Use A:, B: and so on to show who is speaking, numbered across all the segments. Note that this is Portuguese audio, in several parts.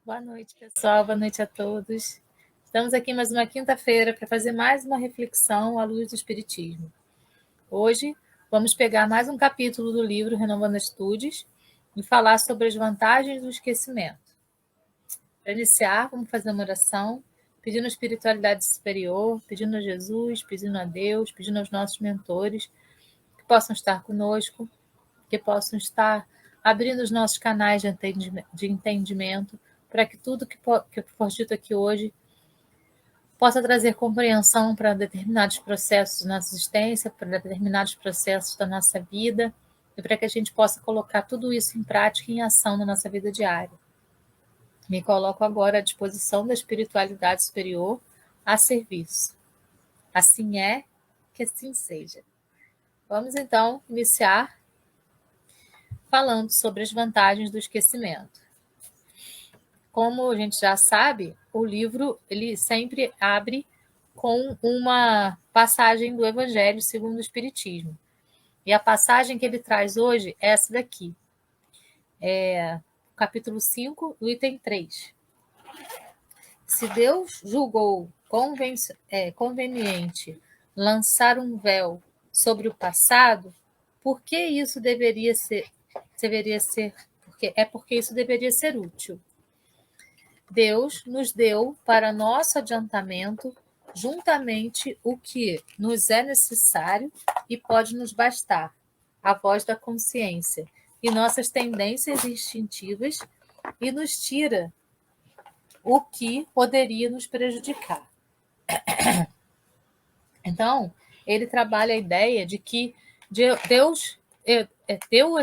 A: Boa noite, pessoal. Boa noite a todos. Estamos aqui mais uma quinta-feira para fazer mais uma reflexão à luz do Espiritismo. Hoje vamos pegar mais um capítulo do livro Renovando Atitudes e falar sobre as vantagens do esquecimento. Para iniciar, vamos fazer uma oração, pedindo a espiritualidade superior, pedindo a Jesus, pedindo a Deus, pedindo aos nossos mentores que possam estar conosco, que possam estar abrindo os nossos canais de entendimento para que tudo que for dito aqui hoje possa trazer compreensão para determinados processos da nossa existência, para determinados processos da nossa vida, e para que a gente possa colocar tudo isso em prática e em ação na nossa vida diária. Me coloco agora à disposição da espiritualidade superior a serviço. Assim é, que assim seja. Vamos então iniciar falando sobre as vantagens do esquecimento. Como a gente já sabe, o livro ele sempre abre com uma passagem do Evangelho segundo o Espiritismo. E a passagem que ele traz hoje é essa daqui. Capítulo 5, do item 3. Se Deus julgou conveniente lançar um véu sobre o passado, por que isso deveria ser porque isso deveria ser útil. Deus nos deu para nosso adiantamento juntamente o que nos é necessário e pode nos bastar, a voz da consciência e nossas tendências instintivas, e nos tira o que poderia nos prejudicar. Então, ele trabalha a ideia de que Deus deu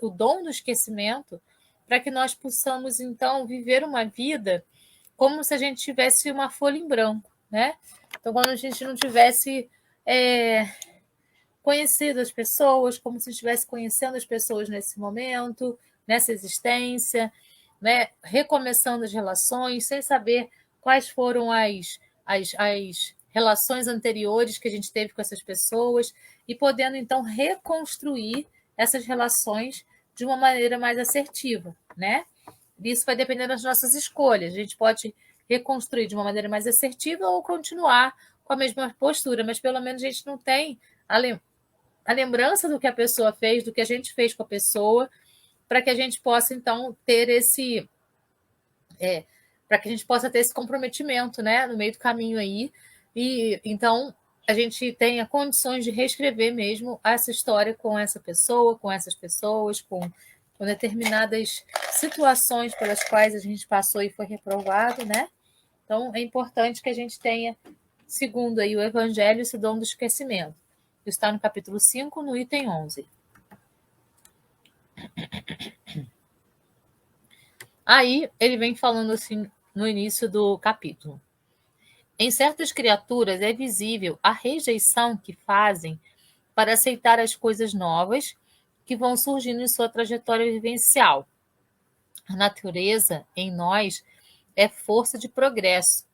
A: o dom do esquecimento para que nós possamos, então, viver uma vida como se a gente tivesse uma folha em branco, né? Então, quando a gente não tivesse conhecido as pessoas, como se estivesse conhecendo as pessoas nesse momento, nessa existência, né? Recomeçando as relações, sem saber quais foram as relações anteriores que a gente teve com essas pessoas, e podendo, então, reconstruir essas relações de uma maneira mais assertiva, né? Isso vai depender das nossas escolhas. A gente pode reconstruir de uma maneira mais assertiva ou continuar com a mesma postura, mas pelo menos a gente não tem a lembrança do que a pessoa fez, do que a gente fez com a pessoa, para que a gente possa, então, ter para que a gente possa ter esse comprometimento, né, no meio do caminho aí, e então a gente tenha condições de reescrever mesmo essa história com essa pessoa, com essas pessoas, com determinadas situações pelas quais a gente passou e foi reprovado, né? Então é importante que a gente tenha, segundo aí o Evangelho, esse dom do esquecimento. Isso está no capítulo 5, no item 11. Aí ele vem falando assim no início do capítulo. Em certas criaturas é visível a rejeição que fazem para aceitar as coisas novas que vão surgindo em sua trajetória vivencial. A natureza, em nós, é força de progresso,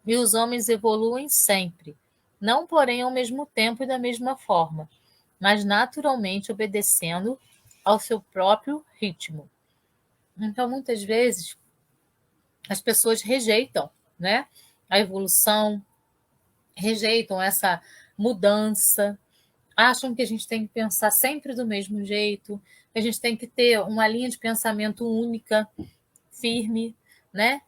A: e os homens evoluem sempre, não porém ao mesmo tempo e da mesma forma, mas naturalmente obedecendo ao seu próprio ritmo. Então, muitas vezes, as pessoas rejeitam, né, a evolução, rejeitam essa mudança, acham que a gente tem que pensar sempre do mesmo jeito, que a gente tem que ter uma linha de pensamento única, firme, né?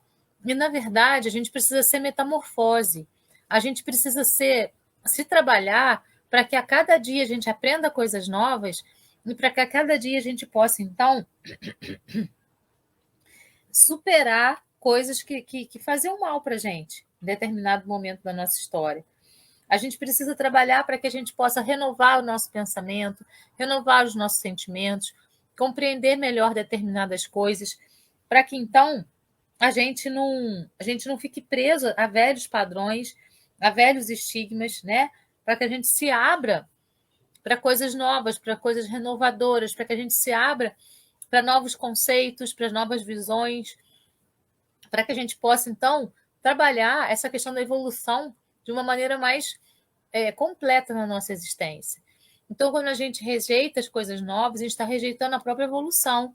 A: E, na verdade, a gente precisa ser metamorfose. A gente precisa se trabalhar para que a cada dia a gente aprenda coisas novas e para que a cada dia a gente possa, então, superar coisas que faziam mal para a gente em determinado momento da nossa história. A gente precisa trabalhar para que a gente possa renovar o nosso pensamento, renovar os nossos sentimentos, compreender melhor determinadas coisas, para que então a gente não fique preso a velhos padrões, a velhos estigmas, né? Para que a gente se abra para coisas novas, para coisas renovadoras, para que a gente se abra para novos conceitos, para novas visões, para que a gente possa, então, trabalhar essa questão da evolução de uma maneira mais completa na nossa existência. Então, quando a gente rejeita as coisas novas, a gente está rejeitando a própria evolução.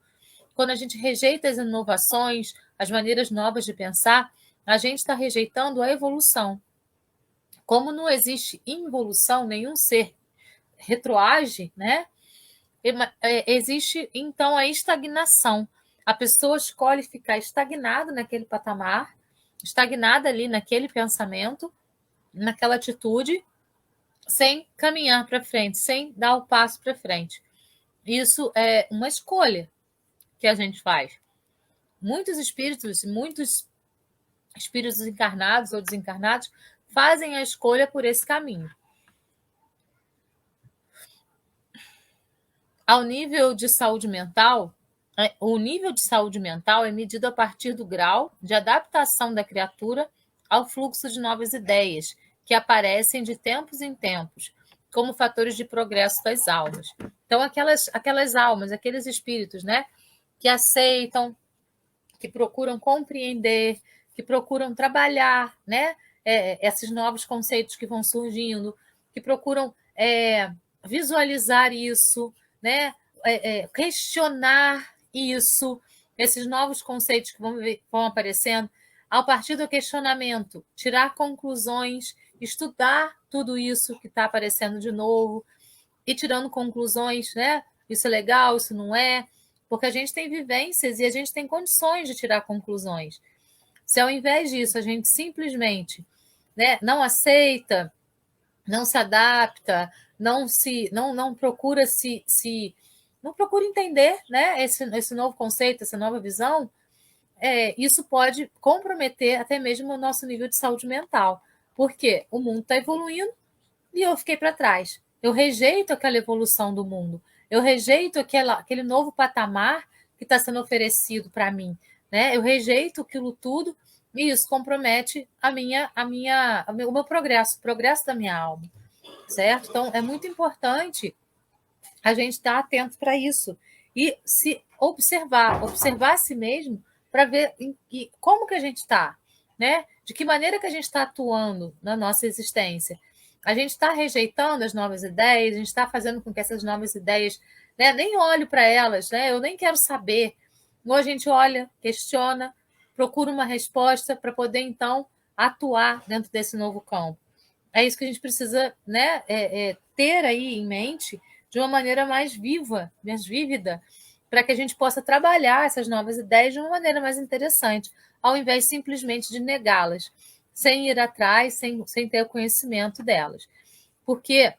A: quando a gente rejeita as inovações, as maneiras novas de pensar, a gente está rejeitando a evolução. Como não existe involução, nenhum ser retroage, né? Existe, então, a estagnação. A pessoa escolhe ficar estagnada naquele patamar, estagnada ali naquele pensamento, naquela atitude, sem caminhar para frente, sem dar o passo para frente. Isso é uma escolha que a gente faz. Muitos espíritos encarnados ou desencarnados fazem a escolha por esse caminho. Ao nível de saúde mental, o nível de saúde mental é medido a partir do grau de adaptação da criatura ao fluxo de novas ideias, que aparecem de tempos em tempos, como fatores de progresso das almas. Então, aquelas almas, aqueles espíritos, né, que aceitam, que procuram compreender, que procuram trabalhar, né, esses novos conceitos que vão surgindo, que procuram visualizar isso, né, questionar isso, esses novos conceitos que vão aparecendo, a partir do questionamento, tirar conclusões, estudar tudo isso que está aparecendo de novo e tirando conclusões, né? Isso é legal, isso não é, porque a gente tem vivências e a gente tem condições de tirar conclusões. Se ao invés disso a gente simplesmente, né, não aceita, não se adapta, não procura não procura entender, né, esse novo conceito, essa nova visão, isso pode comprometer até mesmo o nosso nível de saúde mental, porque o mundo está evoluindo e eu fiquei para trás. Eu rejeito aquela evolução do mundo, eu rejeito aquele novo patamar que está sendo oferecido para mim, né? Eu rejeito aquilo tudo e isso compromete o meu progresso, o progresso da minha alma, certo? Então é muito importante a gente estar atento para isso e se observar a si mesmo para ver como que a gente está, né? De que maneira que a gente está atuando na nossa existência. A gente está rejeitando as novas ideias, a gente está fazendo com que essas novas ideias, né, nem olho para elas, né? Eu nem quero saber. Ou a gente olha, questiona, procura uma resposta para poder, então, atuar dentro desse novo campo. É isso que a gente precisa, né, ter aí em mente de uma maneira mais viva, mais vívida, para que a gente possa trabalhar essas novas ideias de uma maneira mais interessante, ao invés simplesmente de negá-las, sem ir atrás, sem ter o conhecimento delas. Porque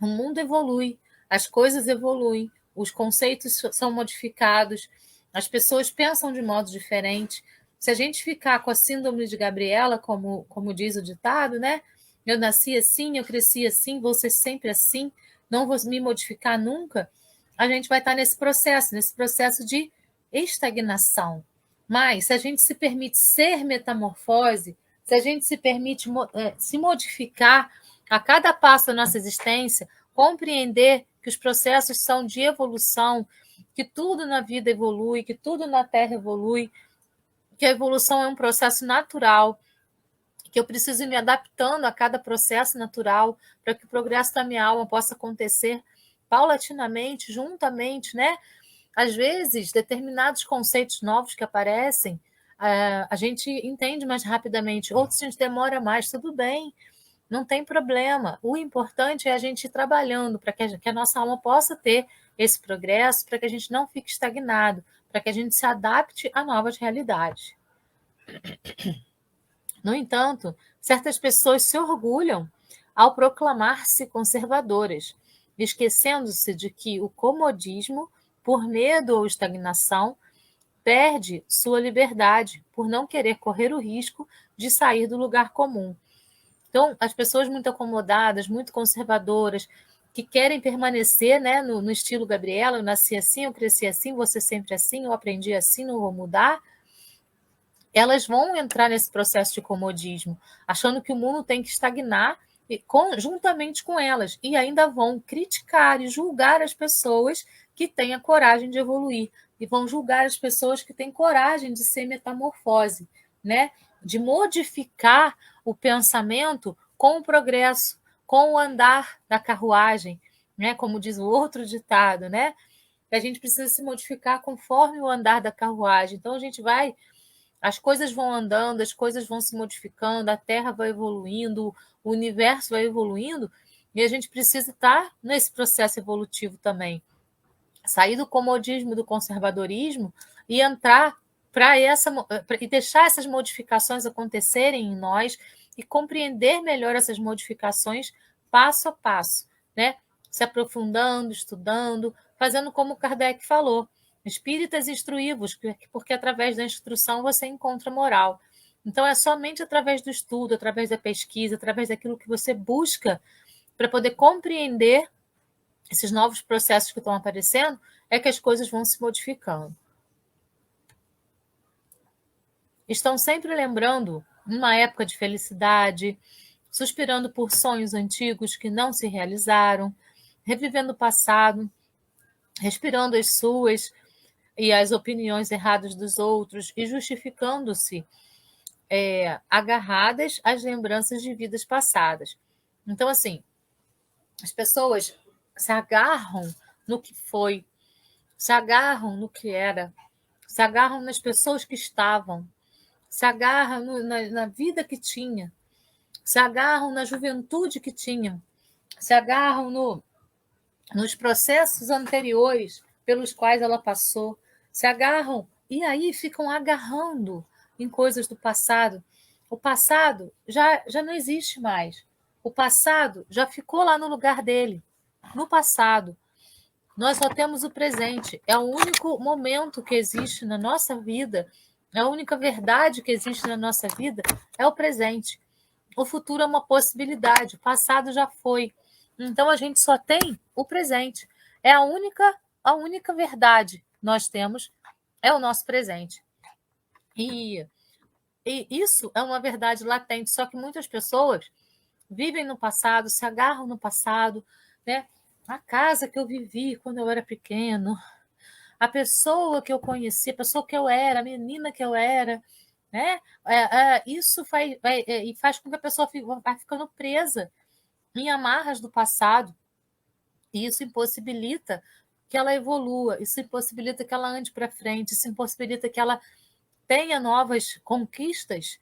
A: o mundo evolui, as coisas evoluem, os conceitos são modificados, as pessoas pensam de modo diferente. Se a gente ficar com a síndrome de Gabriela, como diz o ditado, né? Eu nasci assim, eu cresci assim, vou ser sempre assim, não vou me modificar nunca, a gente vai estar nesse processo de estagnação. Mas, se a gente se permite ser metamorfose, se a gente se permite se modificar a cada passo da nossa existência, compreender que os processos são de evolução, que tudo na vida evolui, que tudo na Terra evolui, que a evolução é um processo natural, que eu preciso ir me adaptando a cada processo natural para que o progresso da minha alma possa acontecer paulatinamente, juntamente, né? Às vezes, determinados conceitos novos que aparecem, a gente entende mais rapidamente, outros a gente demora mais, tudo bem, não tem problema. O importante é a gente ir trabalhando para que a nossa alma possa ter esse progresso, para que a gente não fique estagnado, para que a gente se adapte a novas realidades. No entanto, certas pessoas se orgulham ao proclamar-se conservadoras, esquecendo-se de que o comodismo, por medo ou estagnação, perde sua liberdade por não querer correr o risco de sair do lugar comum. Então, as pessoas muito acomodadas, muito conservadoras, que querem permanecer, né, no estilo Gabriela, eu nasci assim, eu cresci assim, vou ser sempre assim, eu aprendi assim, não vou mudar, elas vão entrar nesse processo de comodismo, achando que o mundo tem que estagnar juntamente com elas, e ainda vão criticar e julgar as pessoas que têm a coragem de evoluir, e vão julgar as pessoas que têm coragem de ser metamorfose, né? De modificar o pensamento com o progresso, com o andar da carruagem, né? Como diz o outro ditado, né? que a gente precisa se modificar conforme o andar da carruagem. Então a gente vai, as coisas vão andando, as coisas vão se modificando, a Terra vai evoluindo, o universo vai evoluindo, e a gente precisa estar nesse processo evolutivo também. Sair do comodismo, do conservadorismo e entrar e deixar essas modificações acontecerem em nós e compreender melhor essas modificações passo a passo, né? Se aprofundando, estudando, fazendo como Kardec falou, espíritas instruí-vos, porque através da instrução você encontra moral. Então é somente através do estudo, através da pesquisa, através daquilo que você busca para poder compreender esses novos processos que estão aparecendo, é que as coisas vão se modificando. Estão sempre lembrando uma época de felicidade, suspirando por sonhos antigos que não se realizaram, revivendo o passado, respirando as suas e as opiniões erradas dos outros e justificando-se agarradas às lembranças de vidas passadas. Então, assim, as pessoas se agarram no que foi, se agarram no que era, se agarram nas pessoas que estavam, se agarram na vida que tinha, se agarram na juventude que tinham, se agarram nos processos anteriores pelos quais ela passou, se agarram e aí ficam agarrando em coisas do passado. O passado já não existe mais. O passado já ficou lá no lugar dele, no passado. Nós só temos o presente. É o único momento que existe na nossa vida, é a única verdade que existe na nossa vida, é o presente. O futuro é uma possibilidade, o passado já foi. Então a gente só tem o presente. É a única verdade que nós temos é o nosso presente. E isso é uma verdade latente, só que muitas pessoas vivem no passado, se agarram no passado, né? A casa que eu vivi quando eu era pequeno, a pessoa que eu conheci, a pessoa que eu era, a menina que eu era, né? Isso faz com que a pessoa vá ficando presa em amarras do passado, e isso impossibilita que ela evolua, isso impossibilita que ela ande para frente, isso impossibilita que ela tenha novas conquistas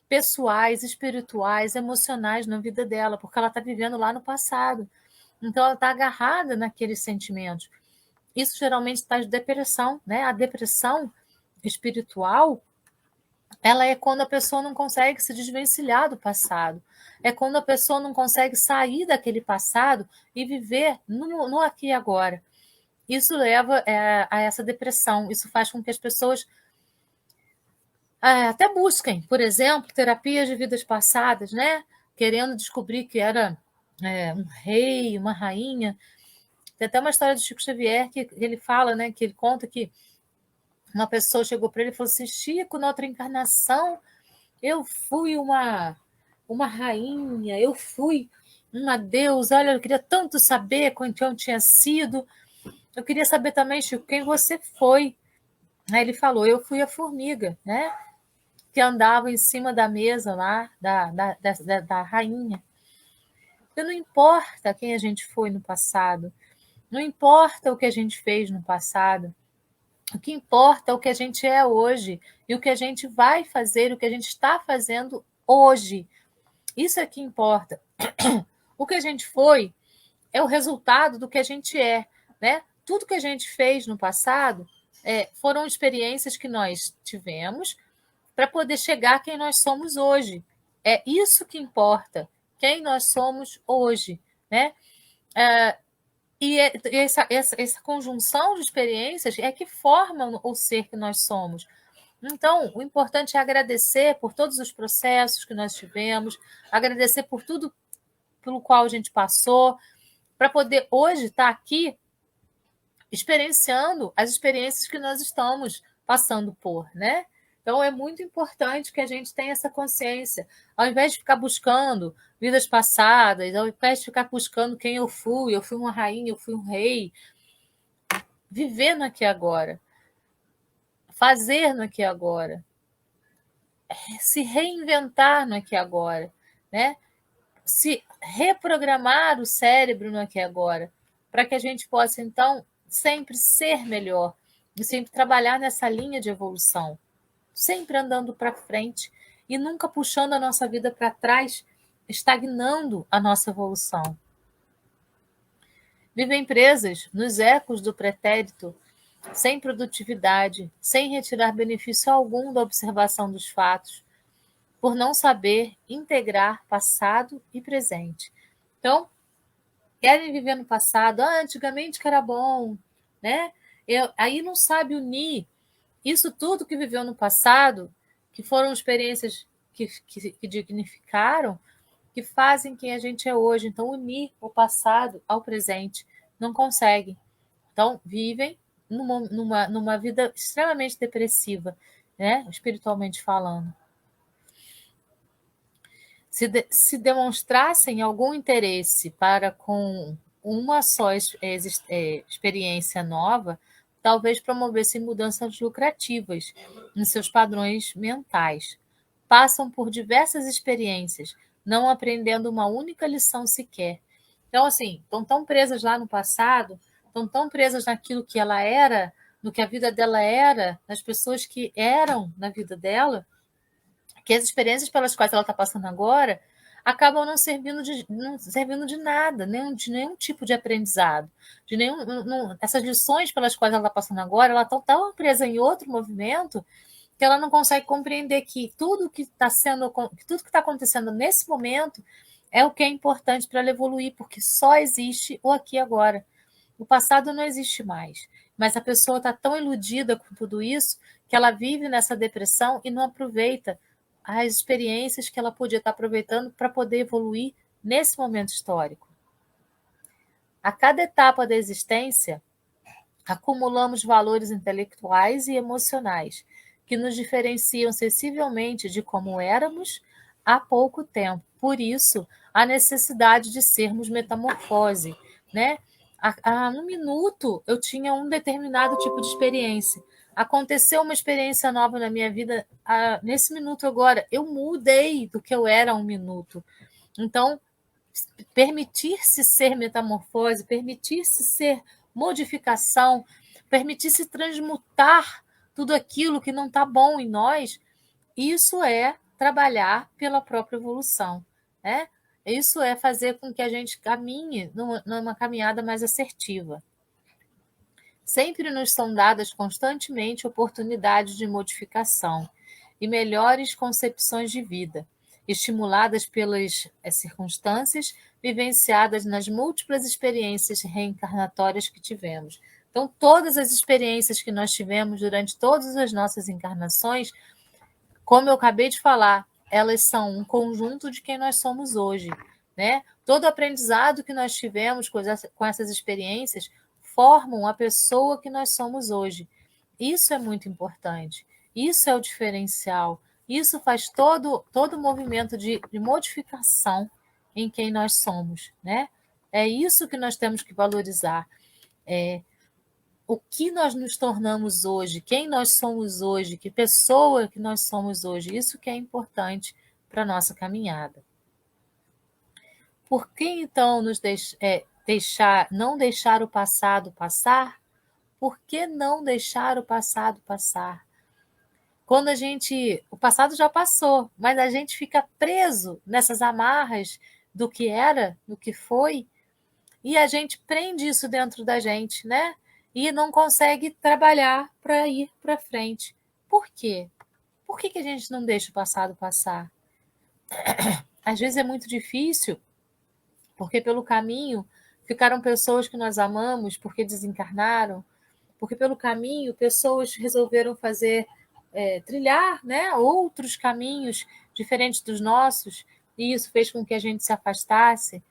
A: pessoais, espirituais, emocionais na vida dela, porque ela está vivendo lá no passado. Então, ela está agarrada naqueles sentimentos. Isso geralmente traz depressão, né? A depressão espiritual, ela é quando a pessoa não consegue se desvencilhar do passado. É quando a pessoa não consegue sair daquele passado e viver no aqui e agora. Isso leva a essa depressão. Isso faz com que as pessoas até busquem, por exemplo, terapias de vidas passadas, né? Querendo descobrir que era um rei, uma rainha. Tem até uma história do Chico Xavier que ele fala, né? Que ele conta que uma pessoa chegou para ele e falou assim: Chico, na outra encarnação, eu fui uma rainha, eu fui uma deusa. Olha, eu queria tanto saber quem eu tinha sido. Eu queria saber também, Chico, quem você foi. Aí ele falou: eu fui a formiga, né? Que andava em cima da mesa lá, da rainha. Então, não importa quem a gente foi no passado, não importa o que a gente fez no passado, o que importa é o que a gente é hoje e o que a gente vai fazer, o que a gente está fazendo hoje. Isso é que importa. O que a gente foi é o resultado do que a gente é, né? Tudo que a gente fez no passado foram experiências que nós tivemos para poder chegar a quem nós somos hoje. É isso que importa, quem nós somos hoje, né? E essa conjunção de experiências é que formam o ser que nós somos. Então, o importante é agradecer por todos os processos que nós tivemos, agradecer por tudo pelo qual a gente passou, para poder hoje estar aqui experienciando as experiências que nós estamos passando por, né? Então, é muito importante que a gente tenha essa consciência. Ao invés de ficar buscando vidas passadas, ao invés de ficar buscando quem eu fui uma rainha, eu fui um rei, viver no aqui e agora, fazer no aqui e agora, se reinventar no aqui e agora, né? Se reprogramar o cérebro no aqui e agora, para que a gente possa, então, sempre ser melhor e sempre trabalhar nessa linha de evolução, sempre andando para frente e nunca puxando a nossa vida para trás, estagnando a nossa evolução. Vivem presas nos ecos do pretérito, sem produtividade, sem retirar benefício algum da observação dos fatos, por não saber integrar passado e presente. Então, querem viver no passado, antigamente que era bom, né? Aí não sabe unir isso tudo que viveu no passado, que foram experiências que dignificaram, que fazem quem a gente é hoje. Então, unir o passado ao presente não conseguem. Então, vivem numa vida extremamente depressiva, né? Espiritualmente falando. Se demonstrassem algum interesse para com uma só experiência nova, talvez promovessem mudanças lucrativas em seus padrões mentais. Passam por diversas experiências, não aprendendo uma única lição sequer. Então, assim, estão tão presas lá no passado, estão tão presas naquilo que ela era, no que a vida dela era, nas pessoas que eram na vida dela, que as experiências pelas quais ela está passando agora acabam não servindo de nada, de nenhum tipo de aprendizado, de nenhum, não, essas lições pelas quais ela está passando agora, ela está tão presa em outro movimento que ela não consegue compreender que tudo que está acontecendo nesse momento é o que é importante para ela evoluir, porque só existe o aqui e agora. O passado não existe mais. Mas a pessoa está tão iludida com tudo isso que ela vive nessa depressão e não aproveita as experiências que ela podia estar aproveitando para poder evoluir nesse momento histórico. A cada etapa da existência, acumulamos valores intelectuais e emocionais que nos diferenciam sensivelmente de como éramos há pouco tempo. Por isso, a necessidade de sermos metamorfose, né? Há um minuto eu tinha um determinado tipo de experiência. Aconteceu uma experiência nova na minha vida, nesse minuto agora, eu mudei do que eu era há um minuto. Então, permitir-se ser metamorfose, permitir-se ser modificação, permitir-se transmutar tudo aquilo que não está bom em nós, isso é trabalhar pela própria evolução, né? Isso é fazer com que a gente caminhe numa caminhada mais assertiva. Sempre nos são dadas constantemente oportunidades de modificação e melhores concepções de vida, estimuladas pelas circunstâncias vivenciadas nas múltiplas experiências reencarnatórias que tivemos. Então, todas as experiências que nós tivemos durante todas as nossas encarnações, como eu acabei de falar, elas são um conjunto de quem nós somos hoje, né? Todo aprendizado que nós tivemos com essas experiências formam a pessoa que nós somos hoje. Isso é muito importante. Isso é o diferencial. Isso faz todo o movimento de modificação em quem nós somos, né? É isso que nós temos que valorizar. O que nós nos tornamos hoje, quem nós somos hoje, que pessoa que nós somos hoje. Isso que é importante para a nossa caminhada. Por que então não deixar o passado passar? Por que não deixar o passado passar? Quando o passado já passou, mas a gente fica preso nessas amarras do que era, do que foi, e a gente prende isso dentro da gente, né? E não consegue trabalhar para ir para frente. Por quê? Por que a gente não deixa o passado passar? Às vezes é muito difícil, porque pelo caminho ficaram pessoas que nós amamos porque desencarnaram, porque pelo caminho pessoas resolveram trilhar, né, outros caminhos diferentes dos nossos, e isso fez com que a gente se afastasse.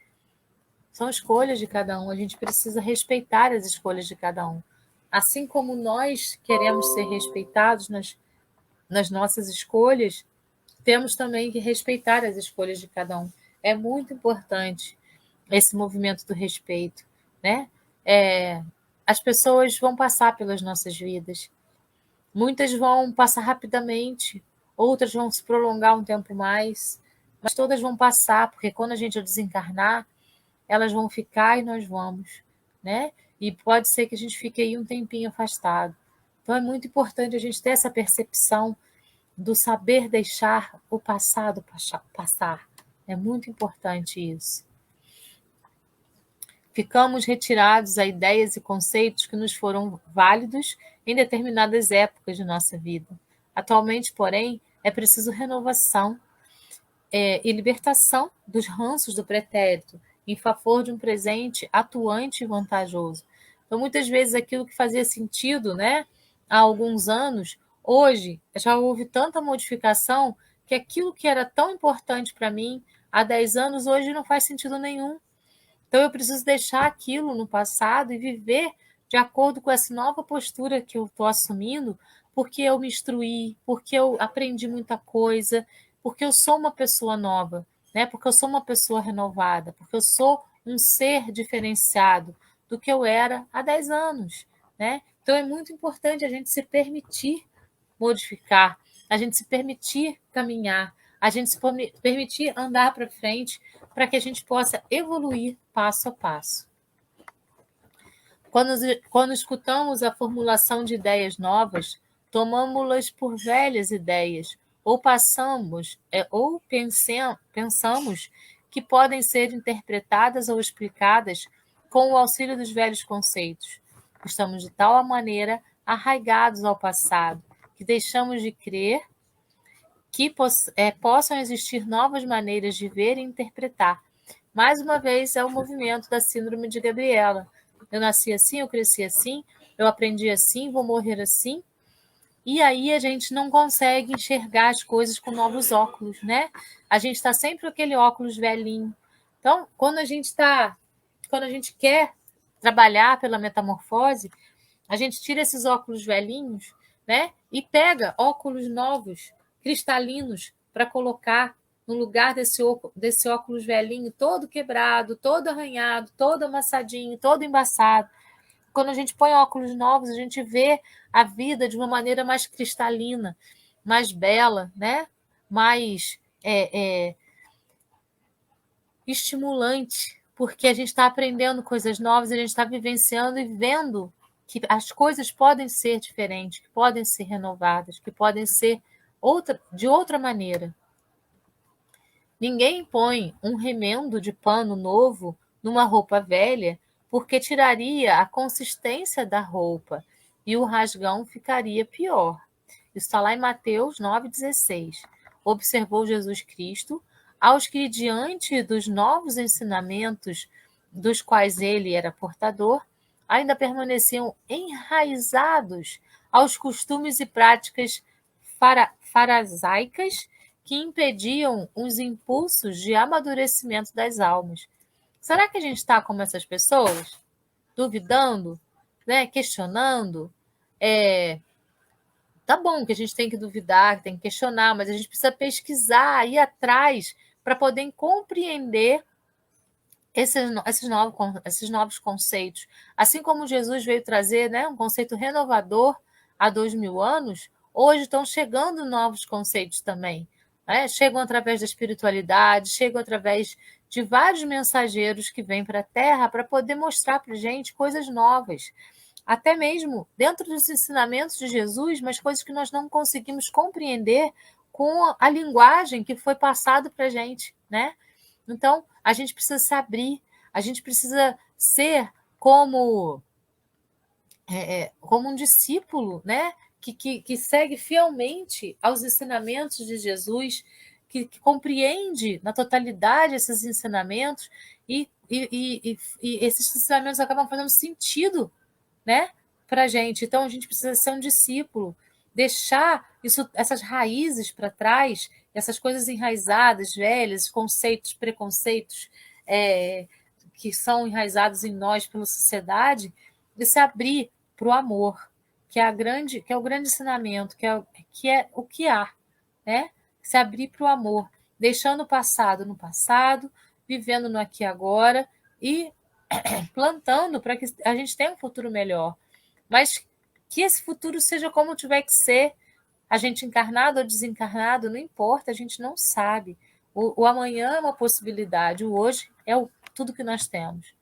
A: São escolhas de cada um, a gente precisa respeitar as escolhas de cada um. Assim como nós queremos ser respeitados nas nossas escolhas, temos também que respeitar as escolhas de cada um. É muito importante esse movimento do respeito, né? As pessoas vão passar pelas nossas vidas. Muitas vão passar rapidamente, outras vão se prolongar um tempo mais, mas todas vão passar, porque quando a gente desencarnar, elas vão ficar e nós vamos, né? e pode ser que a gente fique aí um tempinho afastado. Então é muito importante a gente ter essa percepção do saber deixar o passado passar. É muito importante isso. Ficamos retirados a ideias e conceitos que nos foram válidos em determinadas épocas de nossa vida. Atualmente, porém, é preciso renovação e libertação dos ranços do pretérito em favor de um presente atuante e vantajoso. Então, muitas vezes, aquilo que fazia sentido, né, há alguns anos, hoje já houve tanta modificação que aquilo que era tão importante para mim há 10 anos, hoje não faz sentido nenhum. Então, eu preciso deixar aquilo no passado e viver de acordo com essa nova postura que eu estou assumindo, porque eu me instruí, porque eu aprendi muita coisa, porque eu sou uma pessoa nova, né? Porque eu sou uma pessoa renovada, porque eu sou um ser diferenciado do que eu era há 10 anos, né? Então, é muito importante a gente se permitir modificar, a gente se permitir caminhar, a gente se permitir andar para frente para que a gente possa evoluir passo a passo. Quando escutamos a formulação de ideias novas, tomamos-las por velhas ideias, pensamos que podem ser interpretadas ou explicadas com o auxílio dos velhos conceitos. Estamos de tal maneira arraigados ao passado que deixamos de crer que possam existir novas maneiras de ver e interpretar. Mais uma vez, é o movimento da síndrome de Gabriela. Eu nasci assim, eu cresci assim, eu aprendi assim, vou morrer assim. E aí a gente não consegue enxergar as coisas com novos óculos, né? A gente está sempre com aquele óculos velhinho. Então, quando a gente quer trabalhar pela metamorfose, a gente tira esses óculos velhinhos, né? E pega óculos novos, cristalinos, para colocar no lugar desse óculos velhinho, todo quebrado, todo arranhado, todo amassadinho, todo embaçado. Quando a gente põe óculos novos, a gente vê a vida de uma maneira mais cristalina, mais bela, né? Mais estimulante, porque a gente está aprendendo coisas novas, a gente está vivenciando e vendo que as coisas podem ser diferentes, que podem ser renovadas, que podem ser de outra maneira. Ninguém põe um remendo de pano novo numa roupa velha, porque tiraria a consistência da roupa e o rasgão ficaria pior. Isso está lá em Mateus 9,16. Observou Jesus Cristo aos que, diante dos novos ensinamentos dos quais ele era portador, ainda permaneciam enraizados aos costumes e práticas farisaicas que impediam os impulsos de amadurecimento das almas. Será que a gente está como essas pessoas? Duvidando, né? Questionando? Tá bom que a gente tem que duvidar, que tem que questionar, mas a gente precisa pesquisar, ir atrás para poder compreender esses novos conceitos. Assim como Jesus veio trazer, né, um conceito renovador há 2000 anos, hoje estão chegando novos conceitos também. Né? Chegam através da espiritualidade, chegam através de vários mensageiros que vêm para a Terra para poder mostrar para a gente coisas novas. Até mesmo dentro dos ensinamentos de Jesus, mas coisas que nós não conseguimos compreender com a linguagem que foi passada para a gente, né? Então, a gente precisa se abrir, a gente precisa ser como um discípulo, né? Que segue fielmente aos ensinamentos de Jesus, que compreende na totalidade esses ensinamentos e esses ensinamentos acabam fazendo sentido, né, para a gente. Então, a gente precisa ser um discípulo, deixar essas raízes para trás, essas coisas enraizadas, velhas, conceitos, preconceitos que são enraizados em nós pela sociedade, de se abrir para o amor, que é o grande ensinamento, que é o que há, né? Se abrir para o amor, deixando o passado no passado, vivendo no aqui e agora e plantando para que a gente tenha um futuro melhor. Mas que esse futuro seja como tiver que ser, a gente encarnado ou desencarnado, não importa, a gente não sabe. O amanhã é uma possibilidade, o hoje é tudo que nós temos.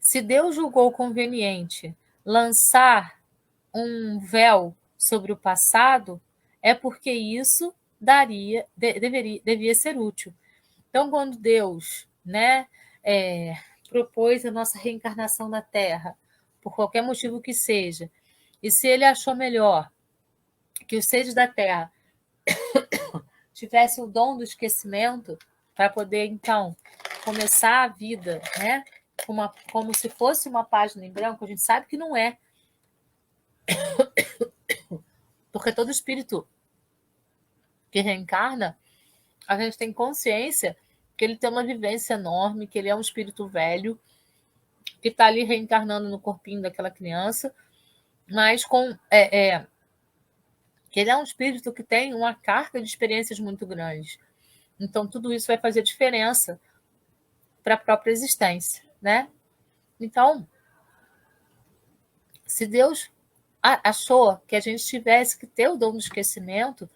A: Se Deus julgou conveniente lançar um véu sobre o passado, é porque isso devia ser útil. Então, quando Deus, né, propôs a nossa reencarnação na Terra, por qualquer motivo que seja, e se ele achou melhor que os seres da Terra tivessem o dom do esquecimento, para poder, então, começar a vida, né, como se fosse uma página em branco, a gente sabe que não é, porque todo espírito que reencarna, a gente tem consciência que ele tem uma vivência enorme, que ele é um espírito velho, que está ali reencarnando no corpinho daquela criança, mas que ele é um espírito que tem uma carga de experiências muito grande. Então, tudo isso vai fazer diferença para a própria existência, né? Então, se Deus achou que a gente tivesse que ter o dom do esquecimento,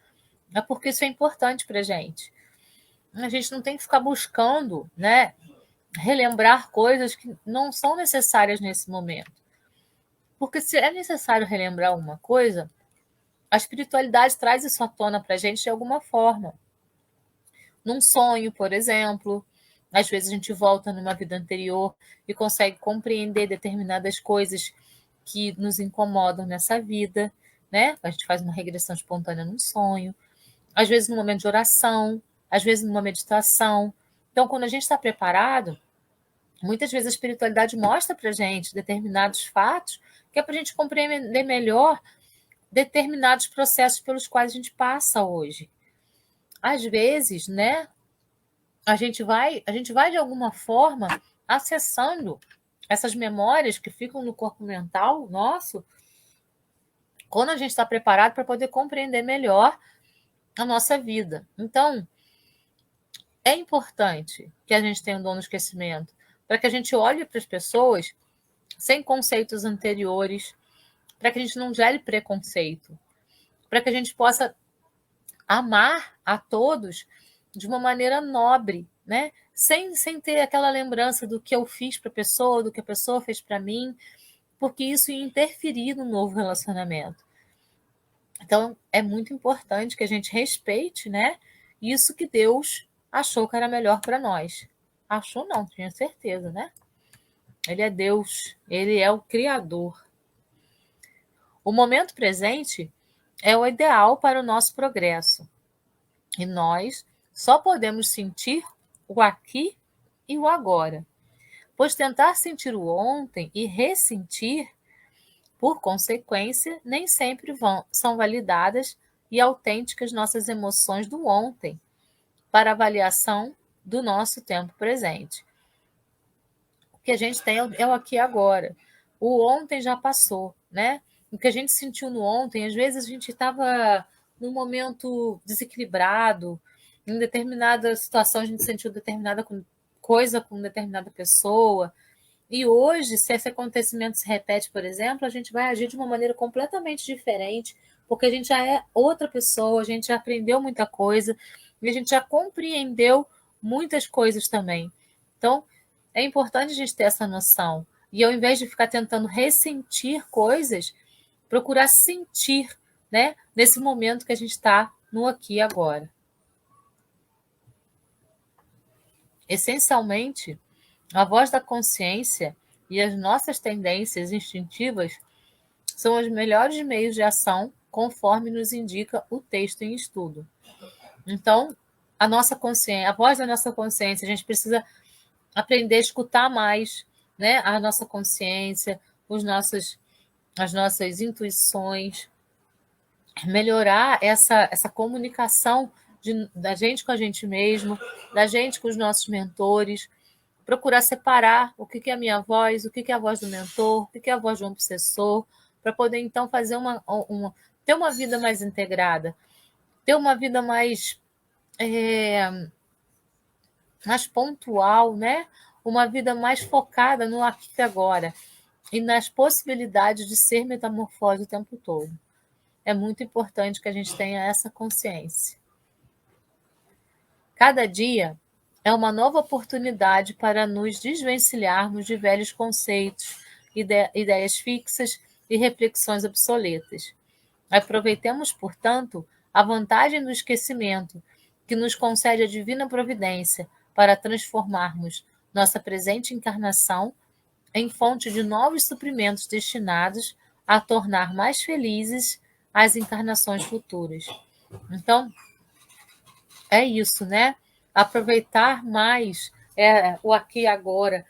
A: é porque isso é importante para a gente. A gente não tem que ficar buscando, né, relembrar coisas que não são necessárias nesse momento. Porque se é necessário relembrar uma coisa, a espiritualidade traz isso à tona para a gente de alguma forma. Num sonho, por exemplo, às vezes a gente volta numa vida anterior e consegue compreender determinadas coisas que nos incomodam nessa vida, né? A gente faz uma regressão espontânea num sonho, às vezes no momento de oração, às vezes numa meditação. Então, quando a gente está preparado, muitas vezes a espiritualidade mostra para a gente determinados fatos que é para a gente compreender melhor determinados processos pelos quais a gente passa hoje. Às vezes, né, a gente vai de alguma forma acessando essas memórias que ficam no corpo mental nosso, quando a gente está preparado para poder compreender melhor a nossa vida. Então, é importante que a gente tenha um dom no esquecimento, para que a gente olhe para as pessoas sem conceitos anteriores, para que a gente não gere preconceito, para que a gente possa amar a todos de uma maneira nobre, né? Sem ter aquela lembrança do que eu fiz para a pessoa, do que a pessoa fez para mim, porque isso ia interferir no novo relacionamento. Então, é muito importante que a gente respeite, né, isso que Deus achou que era melhor para nós. Achou não, tinha certeza, né? Ele é Deus, ele é o Criador. O momento presente é o ideal para o nosso progresso. E nós só podemos sentir o aqui e o agora, pois tentar sentir o ontem e ressentir, por consequência, nem sempre são validadas e autênticas nossas emoções do ontem para avaliação do nosso tempo presente. O que a gente tem é o aqui e agora. O ontem já passou, né? O que a gente sentiu no ontem, às vezes a gente estava num momento desequilibrado, em determinada situação a gente sentiu determinada coisa com determinada pessoa. E hoje, se esse acontecimento se repete, por exemplo, a gente vai agir de uma maneira completamente diferente, porque a gente já é outra pessoa, a gente já aprendeu muita coisa e a gente já compreendeu muitas coisas também. Então, é importante a gente ter essa noção. E ao invés de ficar tentando ressentir coisas, procurar sentir, né, nesse momento que a gente está no aqui e agora. Essencialmente, a voz da consciência e as nossas tendências instintivas são os melhores meios de ação, conforme nos indica o texto em estudo. Então, a nossa consciência, a voz da nossa consciência, a gente precisa aprender a escutar mais, né, a nossa consciência, as nossas intuições, melhorar essa comunicação da gente com a gente mesmo, da gente com os nossos mentores, procurar separar o que é a minha voz, o que é a voz do mentor, o que é a voz do obsessor, para poder então fazer ter uma vida mais integrada, ter uma vida mais pontual, né? Uma vida mais focada no aqui e agora e nas possibilidades de ser metamorfose o tempo todo. É muito importante que a gente tenha essa consciência. Cada dia é uma nova oportunidade para nos desvencilharmos de velhos conceitos, ideias fixas e reflexões obsoletas. Aproveitemos, portanto, a vantagem do esquecimento que nos concede a divina providência para transformarmos nossa presente encarnação em fonte de novos suprimentos destinados a tornar mais felizes as encarnações futuras. Então, é isso, né? Aproveitar mais o aqui e agora,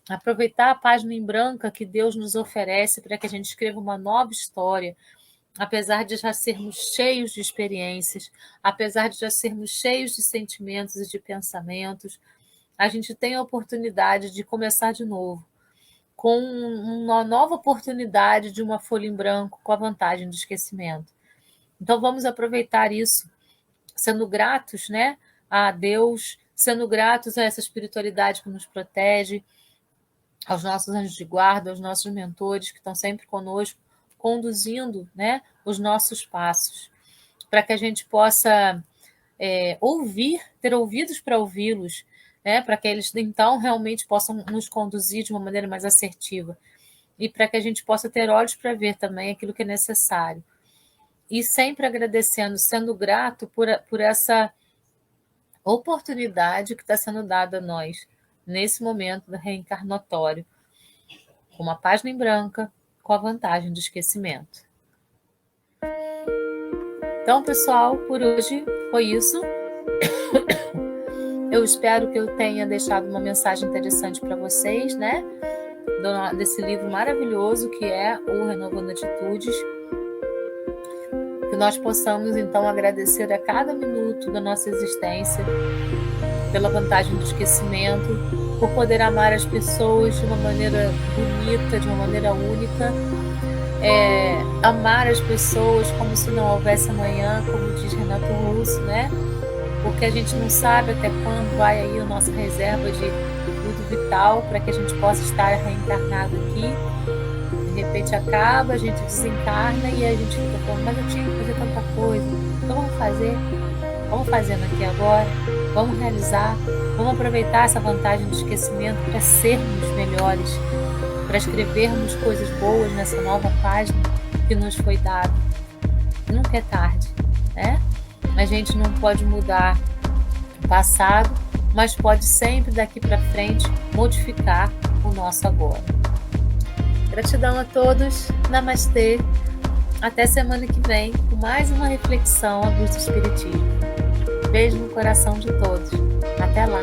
A: aproveitar a página em branco que Deus nos oferece para que a gente escreva uma nova história, apesar de já sermos cheios de experiências, apesar de já sermos cheios de sentimentos e de pensamentos, a gente tem a oportunidade de começar de novo, com uma nova oportunidade de uma folha em branco, com a vantagem do esquecimento. Então vamos aproveitar isso, sendo gratos, né, a Deus, sendo gratos a essa espiritualidade que nos protege, aos nossos anjos de guarda, aos nossos mentores que estão sempre conosco, conduzindo, né, os nossos passos, para que a gente possa ter ouvidos para ouvi-los, né, para que eles então realmente possam nos conduzir de uma maneira mais assertiva e para que a gente possa ter olhos para ver também aquilo que é necessário. E sempre agradecendo, sendo grato por essa oportunidade que está sendo dada a nós nesse momento reencarnatório, com uma página em branca, com a vantagem do esquecimento. Então, pessoal, por hoje foi isso. Eu espero que eu tenha deixado uma mensagem interessante para vocês, né? Desse livro maravilhoso que é o Renovando Atitudes. Que nós possamos, então, agradecer a cada minuto da nossa existência pela vantagem do esquecimento, por poder amar as pessoas de uma maneira bonita, de uma maneira única, amar as pessoas como se não houvesse amanhã, como diz Renato Russo, né? Porque a gente não sabe até quando vai aí a nossa reserva de fluido vital para que a gente possa estar reencarnado aqui. De repente acaba, a gente desencarna e a gente fica falando, mas eu tinha que fazer tanta coisa. Então vamos fazendo aqui agora, vamos realizar, vamos aproveitar essa vantagem do esquecimento para sermos melhores, para escrevermos coisas boas nessa nova página que nos foi dada. Nunca é tarde, né? A gente não pode mudar o passado, mas pode sempre daqui para frente modificar o nosso agora. Gratidão a todos, namastê, até semana que vem com mais uma reflexão à luz do Espiritismo. Beijo no coração de todos, até lá!